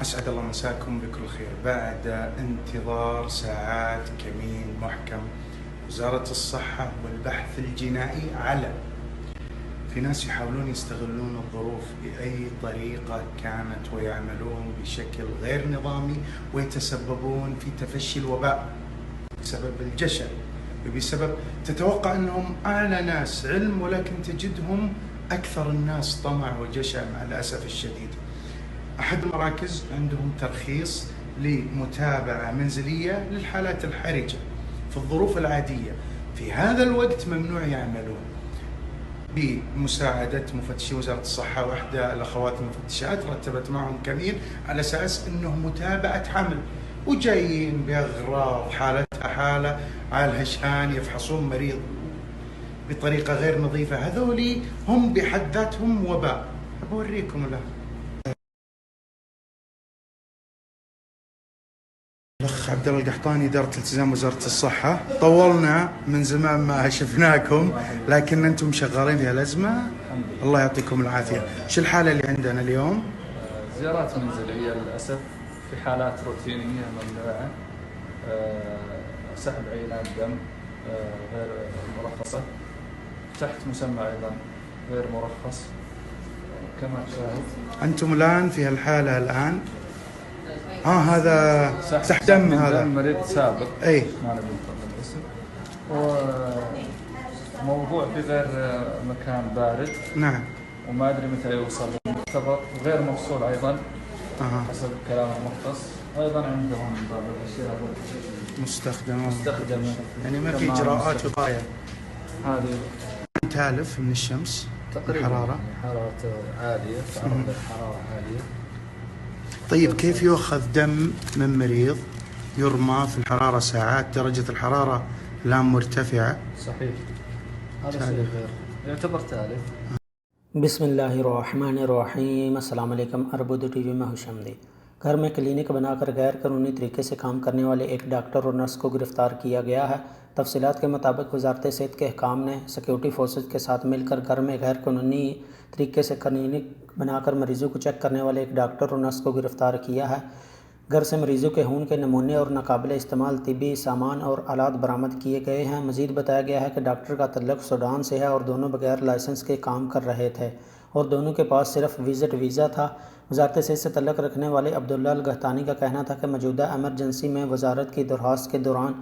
أسعد الله مساكم بكل خير. بعد انتظار ساعات كمين محكم وزارة الصحة والبحث الجنائي على في ناس يحاولون يستغلون الظروف بأي طريقة كانت ويعملون بشكل غير نظامي ويتسببون في تفشي الوباء بسبب الجشع وبسبب تتوقع أنهم أعلى ناس علم، ولكن تجدهم أكثر الناس طمع وجشع مع الأسف الشديد. أحد المراكز عندهم ترخيص لمتابعة منزلية للحالات الحرجة في الظروف العادية، في هذا الوقت ممنوع يعملون بمساعدة مفتشي وزارة الصحة. واحدة الأخوات المفتشات رتبت معهم كمين على أساس أنه متابعة حمل، وجايين بأغراض حالتها حالة على الهشان يفحصون مريض بطريقة غير نظيفة. هذولي هم بحد ذاتهم وباء. أبوريكم له الأخ عبد الله القحطاني، إدارة التزام وزارة الصحة. طولنا من زمان ما شفناكم، لكن أنتم شغالين في الأزمة، الله يعطيكم العافية. شو الحالة اللي عندنا اليوم؟ زيارات منزلية للأسف في حالات روتينية ممنوعة، سحب عينات دم غير مرخصة تحت مسمى أيضا غير مرخص كما تشاهد. أنتم الآن في الحالة الآن هذا سحب دم، هذا مريض سابق أي ما نبي نطلع الاسم، وموضوع في غير مكان بارد. نعم. وما أدري متى يوصل للمختبر، غير مفصول أيضا حسب كلام المختص. أيضا عندهم بعض الأشياء مستخدمة يعني ما في إجراءات وقاية. هذه تالف من الشمس تقريبا الحرارة، حرارة عالية، تعرض للحرارة عالية. طيب كيف يؤخذ دم من مريض يرمى في الحرارة ساعات، درجة الحرارة الآن مرتفعة؟ صحيح، هذا شيء غير يعتبر تالف. बिस्मिल्लाहिर्रहमानिर्रहीम। अस्सलाम वालेकुम। अरबुद टीवी में खुशामदीद। घर में क्लिनिक बनाकर गैर कानूनी तरीके से काम करने वाले एक डॉक्टर और नर्स को गिरफ़्तार किया गया है। तफसीलात के मुताबिक वजारत सेहत के अहकाम ने सिक्योरिटी फोर्सेज के साथ मिलकर घर में गैर कानूनी तरीके से क्लिनिक बनाकर मरीज़ों को चेक करने वाले एक डॉक्टर और नर्स को गिरफ़्तार किया है। घर से मरीज़ों के खून के नमूने और नाकाबिल इस्तेमाल तिबी सामान और आलात बरामद किए गए हैं। मज़ीद बताया गया है कि डॉक्टर का तल्लुक़ सूडान से है और दोनों बगैर लाइसेंस के काम कर रहे थे और दोनों के पास सिर्फ विज़िट वीज़ा था। वजारत सेहत से तल्लुक़ रखने वाले अब्दुल्ला अल-गहतानी का कहना था कि मौजूदा एमरजेंसी में वजारत की दरख्वास्त के दौरान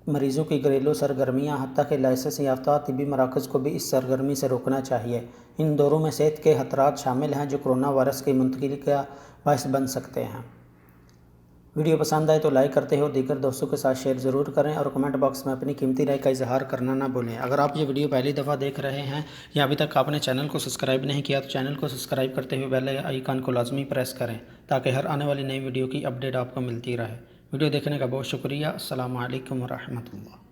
मरीज़ों की घरेलू सरगर्मियाँ हत्ता के लाइसेंस याफ्ता तिबी मराकज़ को भी इस सरगर्मी से रोकना चाहिए। इन दौरों में सेहत के खतरात शामिल हैं जो कोरोना वायरस की मुंतकिली का बायस बन सकते हैं। वीडियो पसंद आए तो लाइक करते हो, दीगर दोस्तों के साथ शेयर ज़रूर करें और कमेंट बॉक्स में अपनी कीमती राय का इजहार करना ना भूलें। अगर आप ये वीडियो पहली दफ़ा देख रहे हैं या अभी तक आपने चैनल को सब्सक्राइब नहीं किया तो चैनल को सब्सक्राइब करते हुए बेल आइकन को लाजमी प्रेस करें ताकि हर आने वाली नई वीडियो की अपडेट आपको मिलती रहे। वीडियो देखने का बहुत शुक्रिया। अस्सलामु अलैकुम व रहमतुल्लाह।